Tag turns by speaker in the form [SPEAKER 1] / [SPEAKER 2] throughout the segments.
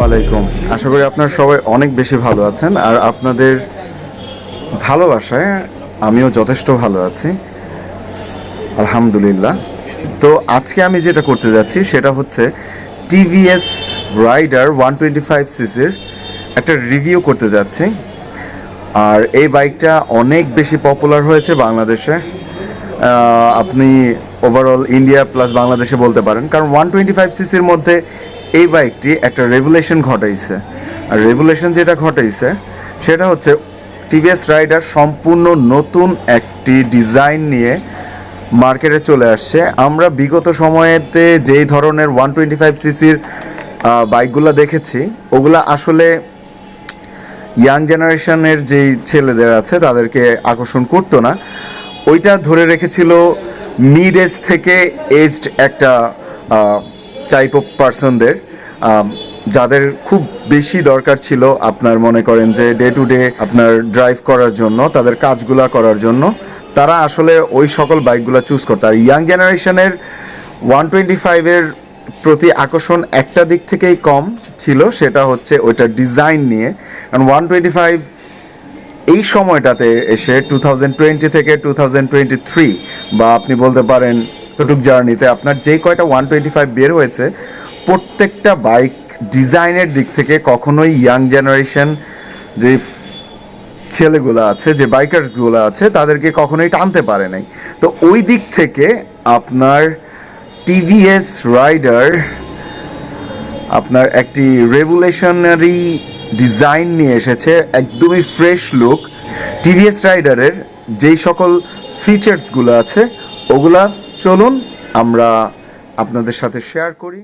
[SPEAKER 1] আলাইকুম। আশা করি আপনারা সবাই অনেক বেশি ভালো আছেন, আর আপনাদের ভালোবাসায় আমিও যথেষ্ট ভালো আছি, আলহামদুলিল্লাহ। তো আজকে আমি যেটা করতে যাচ্ছি সেটা হচ্ছে টিভিএস রাইডার 125cc-র একটা রিভিউ করতে যাচ্ছি। আর এই বাইকটা অনেক বেশি পপুলার হয়েছে বাংলাদেশে, আপনি ওভারঅল ইন্ডিয়া প্লাস বাংলাদেশে বলতে পারেন, কারণ 125cc-র মধ্যে এই বাইকটি একটা রেভুলেশন ঘটাইছে। আর রেভুলেশন যেটা ঘটাইছে সেটা হচ্ছে টিভিএস রাইডার সম্পূর্ণ নতুন একটি ডিজাইন নিয়ে মার্কেটে চলে আসছে। আমরা বিগত সময়েতে যেই ধরনের 125cc-র বাইকগুলো দেখেছি ওগুলা আসলে ইয়াং জেনারেশনের যেই ছেলেদের আছে তাদেরকে আকর্ষণ করতো না। ওইটা ধরে রেখেছিল মিড এজ থেকে এজড একটা টাইপ অফ পার্সনদের, যাদের খুব বেশি দরকার ছিল আপনার মনে করেন যে ডে টু ডে আপনার ড্রাইভ করার জন্য, তাদের কাজগুলা করার জন্য তারা আসলে ওই সকল বাইকগুলো চুজ করতো। আর ইয়াং জেনারেশনের 125-এর প্রতি আকর্ষণ একটা দিক থেকেই কম ছিল, সেটা হচ্ছে ওইটার ডিজাইন নিয়ে। কারণ 125 এই সময়টাতে এসে 2020 থেকে 2023 বা আপনি বলতে পারেন এতটুক জার্নিতে আপনার যে কয়টা 125 বের হয়েছে প্রত্যেকটা বাইক ডিজাইনের দিক থেকে কখনোই ইয়াং জেনারেশন যে ছেলেগুলো আছে, যে বাইকারগুলো আছে তাদেরকে কখনোই টানতে পারে নাই। তো ওই দিক থেকে আপনার টিভিএস রাইডার আপনার একটি রেভুলেশনারি ডিজাইন নিয়ে এসেছে, একদমই ফ্রেশ লুক। টিভিএস রাইডারের যেই সকল ফিচার্সগুলো আছে ওগুলা চলুন আমরা আপনাদের সাথে শেয়ার করি।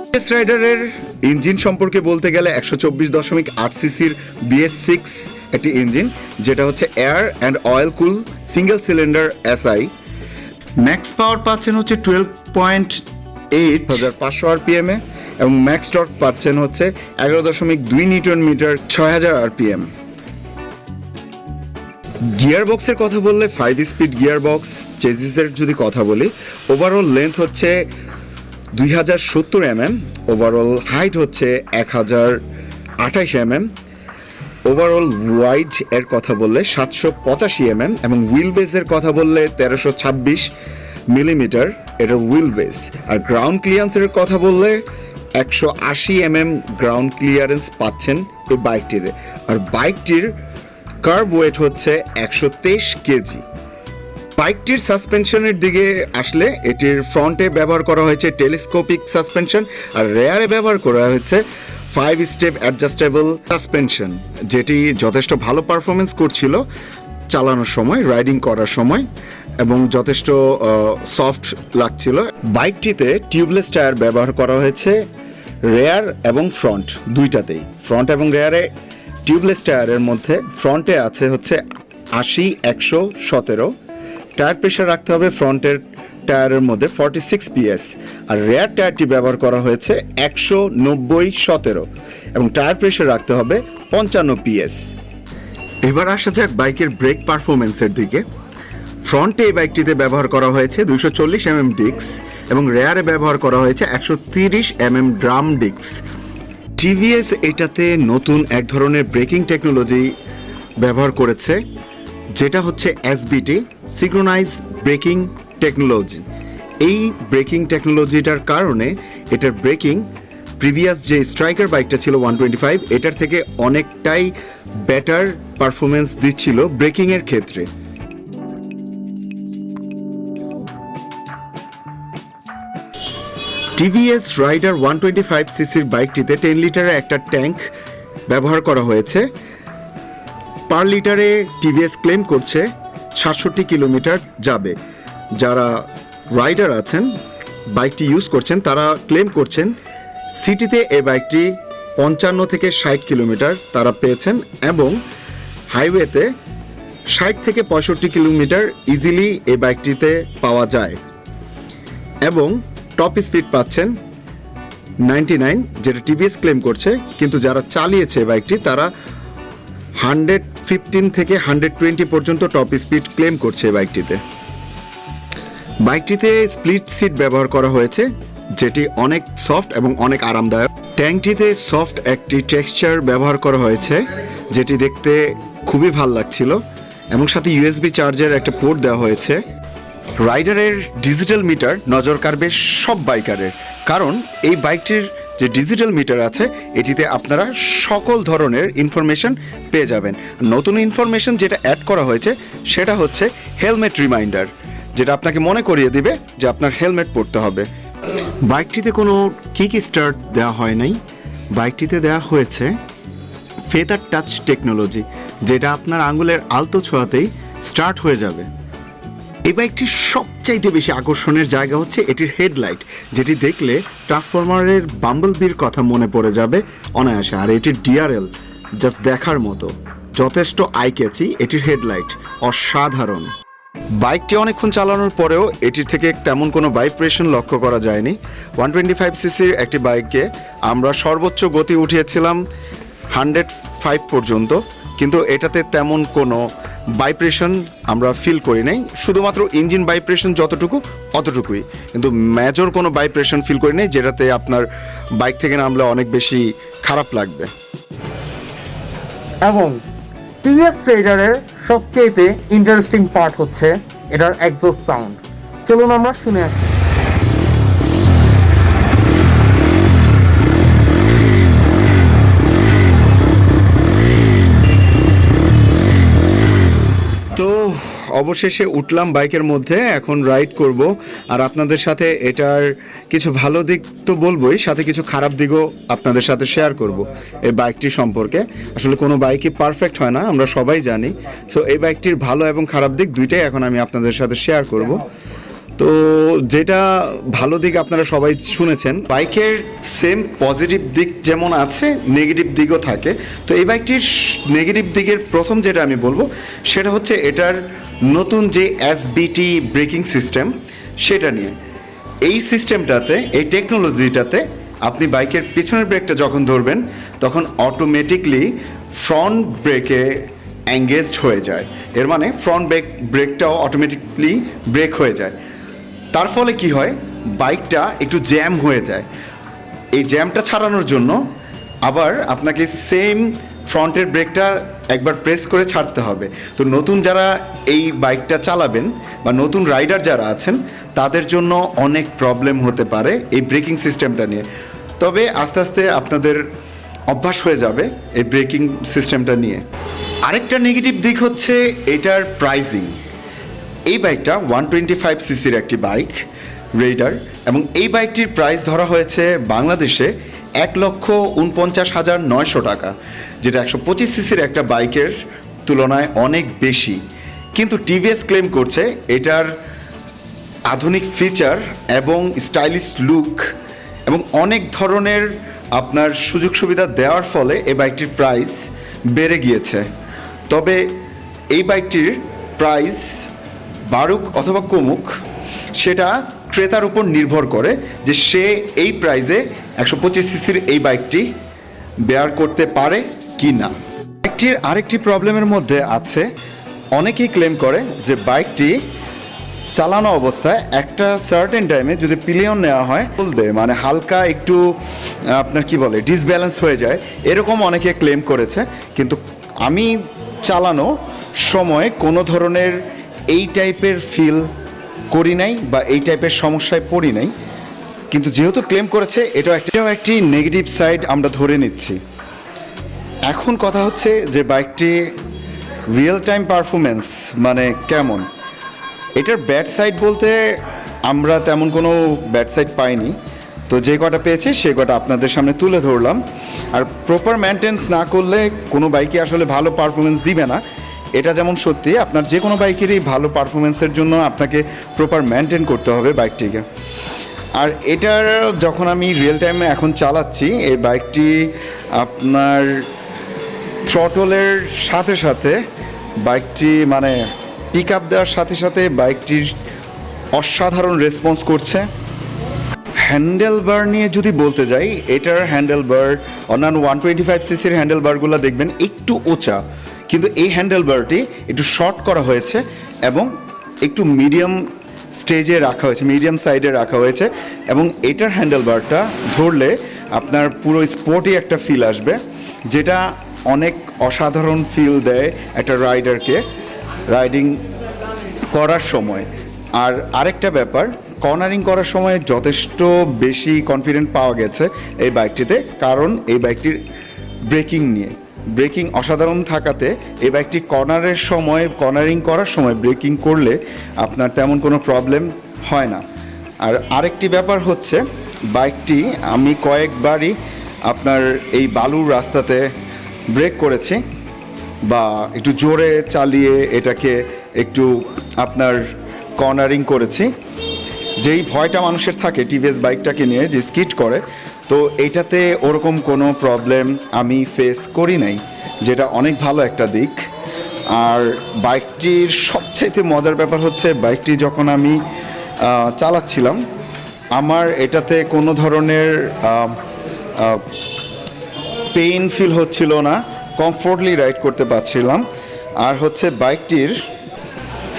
[SPEAKER 1] টিভিএস রাইডারের ইঞ্জিন সম্পর্কে বলতে গেলে 124.8cc-র BS6 একটি ইঞ্জিন, যেটা হচ্ছে air and oil cool single cylinder SI। Max power পাচ্ছেন হচ্ছে 12.8500 RPM-এ এবং ম্যাক্স টর্ক পাচ্ছেন হচ্ছে 11.2 নিউটন মিটার 6000 RPM। গিয়ার বক্সের কথা বললে 5 স্পিড গিয়ার বক্স। চেসিসের যদি কথা বলি, ওভারঅল লেন্থ হচ্ছে 2070 mm, ওভারঅল হাইট হচ্ছে 1028 mm, ওভারঅল ওয়াইড এর কথা বললে 785 mm এবং হুইল বেসের কথা বললে 1326 মিলিমিটার এটা হুইল বেস। আর গ্রাউন্ড ক্লিয়ারেন্সের কথা বললে 180 mm গ্রাউন্ড ক্লিয়ারেন্স পাচ্ছেন এই বাইকটিতে। আর বাইকটির কার্ভ ওয়েট হচ্ছে 123 কেজি। বাইকটির সাসপেনশনের দিকে আসলে এটির ফ্রন্টে ব্যবহার করা হয়েছে টেলিস্কোপিক সাসপেনশন, আর রেয়ারে ব্যবহার করা হয়েছে 5 স্টেপ অ্যাডজাস্টেবল সাসপেনশন, যেটি যথেষ্ট ভালো পারফরমেন্স করছিল চালানোর সময়, রাইডিং করার সময়, এবং যথেষ্ট সফট লাগছিল। বাইকটিতে টিউবলেস টায়ার ব্যবহার করা হয়েছে রেয়ার এবং ফ্রন্ট দুইটাতেই। ফ্রন্ট এবং রেয়ারে টিউবলেস টায়ারের মধ্যে ফ্রন্টে আছে হচ্ছে 80-117। টায়ার প্রেশার রাখতে হবে ফ্রন্টের টায়ারের মধ্যে 46 PS, আর রেয়ার টায়ারটি ব্যবহার করা হয়েছে 190-17 এবং টায়ার প্রেশার রাখতে হবে 55 PS। এবার আসা যাক বাইকের ব্রেক পারফরমেন্সের দিকে। ফ্রন্টে এই বাইকটিতে ব্যবহার করা হয়েছে 240 mm ডিস্ক এবং রেয়ারে ব্যবহার করা হয়েছে 130 mm ড্রাম ডিস্ক। টিভিএস এটাতে নতুন এক ধরনের ব্রেকিং টেকনোলজি ব্যবহার করেছে, যেটা হচ্ছে SBT, সিঙ্ক্রোনাইজ ব্রেকিং টেকনোলজি। এই ব্রেকিং টেকনোলজিটার কারণে এটার ব্রেকিং প্রিভিয়াস যে স্ট্রাইকার বাইকটা ছিল 125 এটার থেকে অনেকটাই বেটার পারফরমেন্স দিচ্ছিল ব্রেকিংয়ের ক্ষেত্রে। টিভিএস রাইডার 125cc-র বাইকটিতে 10 লিটারের একটা ট্যাঙ্ক ব্যবহার করা হয়েছে। পার লিটারে টিভিএস ক্লেম করছে 67 কিলোমিটার যাবে। যারা রাইডার আছেন, বাইকটি ইউজ করছেন, তারা ক্লেম করছেন সিটিতে এই বাইকটি 55 থেকে 60 কিলোমিটার তারা পেয়েছেন এবং হাইওয়েতে 60 থেকে 65 কিলোমিটার ইজিলি এই বাইকটিতে পাওয়া যায় এবং টপ স্পিড পাচ্ছেন 99, যেটা টিভিএস ক্লেম করছে। কিন্তু যারা চালিয়েছে বাইকটি তারা 115 থেকে 120 পর্যন্ত টপ স্পিড ক্লেম করছে বাইকটিতে। বাইকটিতে স্প্লিট সিট ব্যবহার করা হয়েছে, যেটি অনেক সফট এবং অনেক আরামদায়ক। ট্যাঙ্কটিতে সফট একটি টেক্সচার ব্যবহার করা হয়েছে, যেটি দেখতে খুবই ভালো লাগছিল, এবং সাথে ইউএসবি চার্জের একটা পোর্ট দেওয়া হয়েছে। রাইডারের ডিজিটাল মিটার নজর কাড়বে সব বাইকারের, কারণ এই বাইকটির যে ডিজিটাল মিটার আছে এটিতে আপনারা সকল ধরনের ইনফরমেশন পেয়ে যাবেন। নতুন ইনফরমেশন যেটা অ্যাড করা হয়েছে সেটা হচ্ছে হেলমেট রিমাইন্ডার, যেটা আপনাকে মনে করিয়ে দিবে যে আপনার হেলমেট পরতে হবে। বাইকটিতে কোনো কিক স্টার্ট দেওয়া হয় নাই, বাইকটিতে দেওয়া হয়েছে ফেদার টাচ টেকনোলজি, যেটা আপনার আঙুলের আলতো ছোঁয়াতেই স্টার্ট হয়ে যাবে। এই বাইকটির সবচাইতে বেশি আকর্ষণের জায়গা হচ্ছে এটির হেডলাইট, যেটি দেখলে ট্রান্সফরমারের বাম্বলবির কথা মনে পড়ে যাবে অনায়াসে। আর এটির ডিআরএল জাস্ট দেখার মতো, যথেষ্ট আই ক্যাচি। এটির হেডলাইট অসাধারণ। বাইকটি অনেকক্ষণ চালানোর পরেও এটির থেকে তেমন কোনো ভাইব্রেশন লক্ষ্য করা যায়নি। 125 সিসির একটি বাইকে আমরা সর্বোচ্চ গতি উঠিয়েছিলাম 105 পর্যন্ত, কিন্তু এটাতে তেমন কোনো ভাইব্রেশন আমরা ফিল করি নাই। শুধুমাত্র ইঞ্জিন ভাইব্রেশন যতটুকু অতটুকুই, কিন্তু মেজর কোনো ভাইব্রেশন ফিল করি নাই, যেটাতে আপনার বাইক থেকে নামলে অনেক বেশি খারাপ লাগবে।
[SPEAKER 2] এবং টিভিএস রাইডারের সবচেয়ে ইন্টারেস্টিং পার্ট হচ্ছে এটার এক্সস্ট সাউন্ড। চলুন আমরা শুনে আসি।
[SPEAKER 1] তো অবশেষে উঠলাম বাইকের মধ্যে, এখন রাইড করব। আর আপনাদের সাথে এটার কিছু ভালো দিক তো বলবোই, সাথে কিছু খারাপ দিকও আপনাদের সাথে শেয়ার করব এই বাইকটি সম্পর্কে। আসলে কোনো বাইকই পারফেক্ট হয় না, আমরা সবাই জানি। সো এই বাইকটির ভালো এবং খারাপ দিক দুইটাই এখন আমি আপনাদের সাথে শেয়ার করব। তো যেটা ভালো দিক আপনারা সবাই শুনেছেন, বাইকের সেম পজিটিভ দিক যেমন আছে নেগেটিভ দিকও থাকে। তো এই বাইকটির নেগেটিভ দিকের প্রথম যেটা আমি বলবো সেটা হচ্ছে এটার নতুন যে এসবিটি ব্রেকিং সিস্টেম সেটা নিয়ে। এই সিস্টেমটাতে, এই টেকনোলজিটাতে আপনি বাইকের পিছনের ব্রেকটা যখন ধরবেন তখন অটোমেটিকলি ফ্রন্ট ব্রেকে এঙ্গেজড হয়ে যায়। এর মানে ফ্রন্ট ব্রেকটাও অটোমেটিকলি ব্রেক হয়ে যায়। তার ফলে কি হয়, বাইকটা একটু জ্যাম হয়ে যায়। এই জ্যামটা ছাড়ানোর জন্য আবার আপনাকে সেম ফ্রন্টের ব্রেকটা একবার প্রেস করে ছাড়তে হবে। তো নতুন যারা এই বাইকটা চালাবেন বা নতুন রাইডার যারা আছেন তাদের জন্য অনেক প্রবলেম হতে পারে এই ব্রেকিং সিস্টেমটা নিয়ে। তবে আস্তে আস্তে আপনাদের অভ্যাস হয়ে যাবে এই ব্রেকিং সিস্টেমটা নিয়ে। আরেকটা নেগেটিভ দিক হচ্ছে এটার প্রাইজিং। এই বাইকটা 125 সিসির একটি বাইক রেইডার, এবং এই বাইকটির প্রাইস ধরা হয়েছে বাংলাদেশে 1,49,900 টাকা, যেটা 125 সিসির একটা বাইকের তুলনায় অনেক বেশি। কিন্তু টিভিএস ক্লেম করছে এটার আধুনিক ফিচার এবং স্টাইলিশ লুক এবং অনেক ধরনের আপনার সুযোগ সুবিধা দেওয়ার ফলে এই বাইকটির প্রাইস বেড়ে গিয়েছে। তবে এই বাইকটির প্রাইস বাড়ুক অথবা কমুক সেটা ক্রেতার উপর নির্ভর করে যে সে এই প্রাইসে 125 সিসির এই বাইকটি বেয়ার করতে পারে কি না। বাইকটির আরেকটি প্রবলেমের মধ্যে আছে, অনেকেই ক্লেম করে যে বাইকটি চালানো অবস্থায় একটা সার্টেন টাইমে যদি পিলিয়ন নেওয়া হয় বলতে মানে হালকা একটু আপনার কি বলে ডিসব্যালেন্স হয়ে যায়, এরকম অনেকে ক্লেম করেছে। কিন্তু আমি চালানো সময় কোনো ধরনের এই টাইপের ফিল করি নাই বা এই টাইপের সমস্যায় পড়ি নাই। কিন্তু যেহেতু ক্লেম করেছে এটাও একটি নেগেটিভ সাইড আমরা ধরে নিচ্ছি। এখন কথা হচ্ছে যে বাইকটি রিয়েল টাইম পারফরমেন্স মানে কেমন। এটার ব্যাড সাইড বলতে আমরা তেমন কোনো ব্যাড সাইড পাইনি, তো যে কটা পেয়েছি সে কটা আপনাদের সামনে তুলে ধরলাম। আর প্রপার মেনটেন্স না করলে কোনো বাইকই আসলে ভালো পারফরমেন্স দিবে না, এটা যেমন সত্যি। আপনার যে কোনো বাইকেরই ভালো পারফরমেন্সের জন্য আপনাকে প্রপার মেনটেন করতে হবে বাইকটিকে। আর এটার যখন আমি রিয়েল টাইমে এখন চালাচ্ছি এই বাইকটি আপনার থ্রটলের সাথে সাথে বাইকটি মানে পিক আপ দেওয়ার সাথে সাথে বাইকটির অসাধারণ রেসপন্স করছে। হ্যান্ডেল বার নিয়ে যদি বলতে যাই, এটার হ্যান্ডেল বার অন্যান্য 125 সিসির হ্যান্ডেল বারগুলো দেখবেন একটু উঁচা, কিন্তু এই হ্যান্ডেল বারটি একটু শর্ট করা হয়েছে এবং একটু মিডিয়াম স্টেজে রাখা হয়েছে, মিডিয়াম সাইডে রাখা হয়েছে। এবং এটার হ্যান্ডেল বারটা ধরলে আপনার পুরো স্পোর্টি একটা ফিল আসবে, যেটা অনেক অসাধারণ ফিল দেয় একটা রাইডারকে রাইডিং করার সময়। আর আরেকটা ব্যাপার, কর্নারিং করার সময় যথেষ্ট বেশি কনফিডেন্ট পাওয়া গেছে এই বাইকটিতে, কারণ এই বাইকটির ব্রেকিং অসাধারণ থাকাতে এই বাইকটি কর্নারিং করার সময় ব্রেকিং করলে আপনার তেমন কোনো প্রবলেম হয় না। আর আরেকটি ব্যাপার হচ্ছে, বাইকটি আমি কয়েকবারই আপনার এই বালুর রাস্তাতে ব্রেক করেছি বা একটু জোরে চালিয়ে এটাকে একটু আপনার কর্নারিং করেছি। যেই ভয়টা মানুষের থাকে টিভিএস বাইকটাকে নিয়ে যে স্কিড করে, তো এইটাতে ওরকম কোনো প্রবলেম আমি ফেস করি নাই, যেটা অনেক ভালো একটা দিক। আর বাইকটির সবচাইতে মজার ব্যাপার হচ্ছে, বাইকটি যখন আমি চালাচ্ছিলাম আমার এটাতে কোনো ধরনের পেইন ফিল হচ্ছিল না, কমফোর্টলি রাইড করতে পারছিলাম। আর হচ্ছে বাইকটির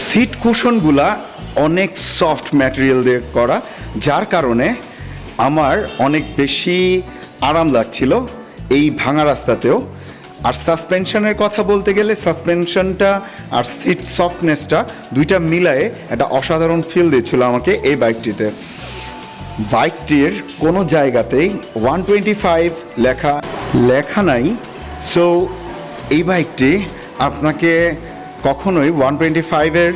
[SPEAKER 1] সিট কুশনগুলা অনেক সফট ম্যাটেরিয়াল দিয়ে করা, যার কারণে আমার অনেক বেশি আরাম লাগছিল এই ভাঙা রাস্তাতেও। আর সাসপেনশনের কথা বলতে গেলে, সাসপেনশনটা আর সিট সফটনেসটা দুইটা মিলায়ে একটা অসাধারণ ফিল দিচ্ছিল আমাকে এই বাইকটিতে। বাইকটির কোনো জায়গাতেই 125 লেখা নাই, সো এই বাইকটি আপনাকে কখনোই 125-এর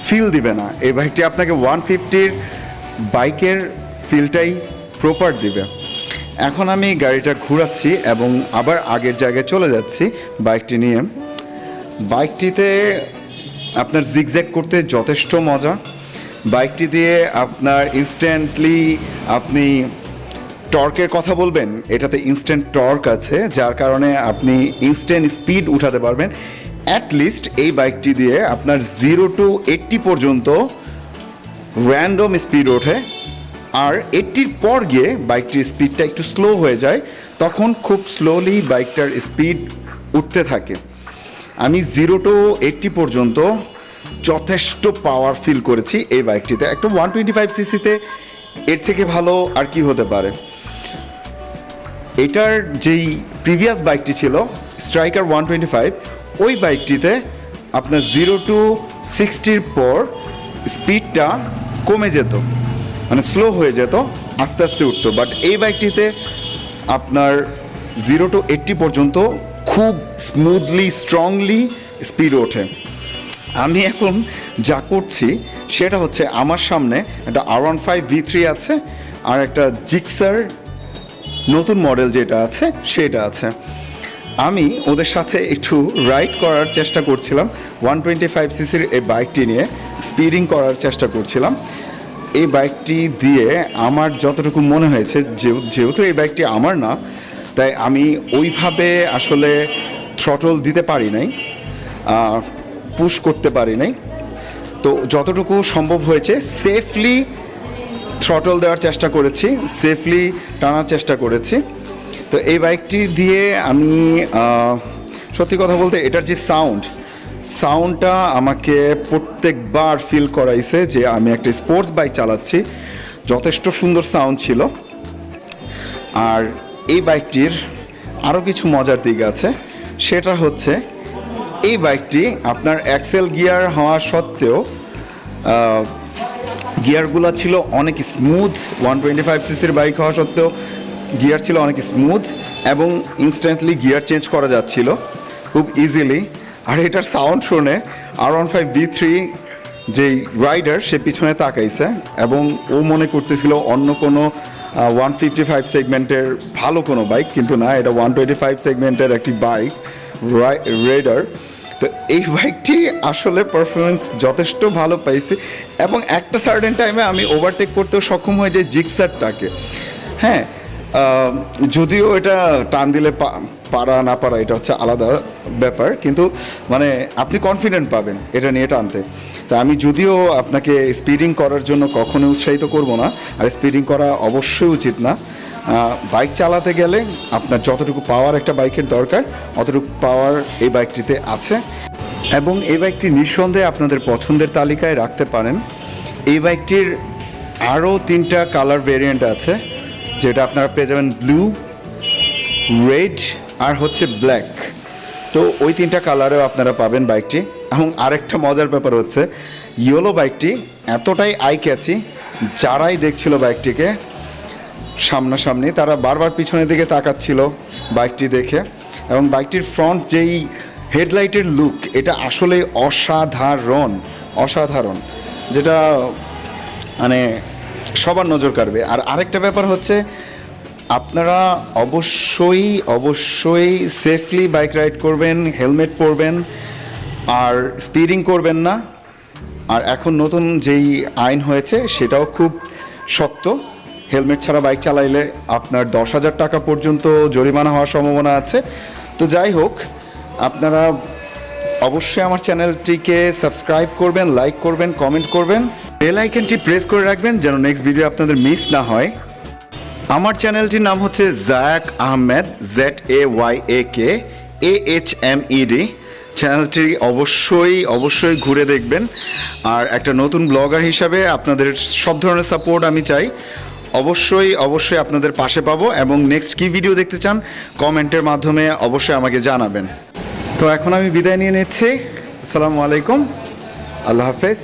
[SPEAKER 1] ফিল দিবে না। এই বাইকটি আপনাকে 150-র বাইকের ফিলটাই প্রপার দিবে। এখন আমি গাড়িটা ঘোরাচ্ছি এবং আবার আগের জায়গায় চলে যাচ্ছি বাইকটি নিয়ে। বাইকটিতে আপনার জিগজ্যাগ করতে যথেষ্ট মজা। বাইকটি দিয়ে আপনার ইনস্ট্যান্টলি আপনি টর্কের কথা বলবেন, এটাতে ইনস্ট্যান্ট টর্ক আছে, যার কারণে আপনি ইনস্ট্যান্ট স্পিড উঠাতে পারবেন। অ্যাটলিস্ট এই বাইকটি দিয়ে আপনার 0 to 80 পর্যন্ত র্যান্ডম স্পিড ওঠে। আর 80-র পর গিয়ে বাইকটির স্পিডটা একটু স্লো হয়ে যায়, তখন খুব স্লোলি বাইকটার স্পিড উঠতে থাকে। আমি 0 to 80 পর্যন্ত যথেষ্ট পাওয়ার ফিল করেছি এই বাইকটিতে। একটা 125cc-তে এর থেকে ভালো আর কি হতে পারে। এটার যেই প্রিভিয়াস বাইকটি ছিল স্ট্রাইকার 125, ওই বাইকটিতে আপনার 0 to 60-র পর স্পিডটা কমে যেত, মানে স্লো হয়ে যেত, আস্তে আস্তে উঠতো। বাট এই বাইকটিতে আপনার 0 to 80 পর্যন্ত খুব স্মুথলি স্ট্রংলি স্পিড ওঠে। আমি এখন যা করছি সেটা হচ্ছে, আমার সামনে একটা R15 V3 আছে আর একটা জিক্সার নতুন মডেল যেটা আছে সেটা আছে। আমি ওদের সাথে একটু রাইড করার চেষ্টা করছিলাম, 125cc-র এই বাইকটি নিয়ে স্পিডিং করার চেষ্টা করছিলাম। এই বাইকটি দিয়ে আমার যতটুকু মনে হয়েছে, যেহেতু এই বাইকটি আমার না, তাই আমি ওইভাবে আসলে থ্রটল দিতে পারি নাই, পুশ করতে পারি নাই। তো যতটুকু সম্ভব হয়েছে সেফলি থ্রটল দেওয়ার চেষ্টা করেছি, সেফলি টানার চেষ্টা করেছি। তো এই বাইকটি দিয়ে আমি সত্যি কথা বলতে এটার যে সাউন্ডটা আমাকে প্রত্যেকবার ফিল করাইছে যে আমি একটা স্পোর্টস বাইক চালাচ্ছি। যথেষ্ট সুন্দর সাউন্ড ছিল। আর এই বাইকটির আরও কিছু মজার দিক আছে, সেটা হচ্ছে এই বাইকটি আপনার অ্যাক্সেল গিয়ার হওয়া সত্ত্বেও গিয়ারগুলো ছিল অনেক স্মুথ। 125cc-র বাইক হওয়া সত্ত্বেও গিয়ার ছিল অনেক স্মুথ এবং ইনস্ট্যান্টলি গিয়ার চেঞ্জ করা যাচ্ছিল খুব ইজিলি। আর এটার সাউন্ড শুনে R15 V3 যেই রাইডার সে পিছনে তাকাইছে এবং ও মনে করতেছিল অন্য কোনো 155 সেগমেন্টের ভালো কোনো বাইক, কিন্তু না, এটা 125 সেগমেন্টের একটি বাইক রাইডার। তো এই বাইকটি আসলে পারফরমেন্স যথেষ্ট ভালো পাইছি এবং একটা সার্টেন টাইমে আমি ওভারটেক করতেও সক্ষম হই যে জিক্সারটাকে। হ্যাঁ, যদিও এটা টান দিলে পারা না পারা এটা হচ্ছে আলাদা ব্যাপার, কিন্তু মানে আপনি কনফিডেন্ট পাবেন এটা নিয়ে টানতে। তা আমি যদিও আপনাকে স্পিডিং করার জন্য কখনো উৎসাহিত করব না, আর স্পিডিং করা অবশ্যই উচিত না। বাইক চালাতে গেলে আপনার যতটুকু পাওয়ার একটা বাইকের দরকার অতটুকু পাওয়ার এই বাইকটিতে আছে এবং এই বাইকটি নিঃসন্দেহে আপনাদের পছন্দের তালিকায় রাখতে পারেন। এই বাইকটির আরও 3টা কালার ভেরিয়েন্ট আছে, যেটা আপনারা পেয়ে যাবেন ব্লু, রেড আর হচ্ছে ব্ল্যাক। তো ওই তিনটা কালারেও আপনারা পাবেন বাইকটি। এবং আরেকটা মজার ব্যাপার হচ্ছে ইয়েলো বাইকটি এতটাই আই ক্যাচি, যারাই দেখছিল বাইকটিকে সামনাসামনি তারা বারবার পিছনের দিকে তাকাচ্ছিল বাইকটি দেখে। এবং বাইকটির ফ্রন্ট যেই হেডলাইটের লুক, এটা আসলে অসাধারণ অসাধারণ, যেটা মানে সবার নজর কাড়বে। আর আরেকটা ব্যাপার হচ্ছে আপনারা অবশ্যই অবশ্যই সেফলি বাইক রাইড করবেন, হেলমেট পরবেন আর স্পিডিং করবেন না। আর এখন নতুন যেই আইন হয়েছে সেটাও খুব শক্ত, হেলমেট ছাড়া বাইক চালাইলে আপনার 10,000 টাকা পর্যন্ত জরিমানা হওয়ার সম্ভাবনা আছে। তো যাই হোক, আপনারা অবশ্যই আমার চ্যানেলটিকে সাবস্ক্রাইব করবেন, লাইক করবেন, কমেন্ট করবেন, বেল আইকনটি প্রেস করে রাখবেন যেন নেক্সট ভিডিও আপনাদের মিস না হয়। আমার চ্যানেলটির নাম হচ্ছে জায়াক আহমেদ, ZAYAK AHMED। চ্যানেলটি অবশ্যই অবশ্যই ঘুরে দেখবেন। আর একটা নতুন ব্লগার হিসাবে আপনাদের সব ধরনের সাপোর্ট আমি চাই। অবশ্যই অবশ্যই আপনাদের পাশে পাবো, এবং নেক্সট কী ভিডিও দেখতে চান কমেন্টের মাধ্যমে অবশ্যই আমাকে জানাবেন। তো এখন আমি বিদায় নিয়ে নিচ্ছি। আসসালামু আলাইকুম, আল্লাহ হাফেজ।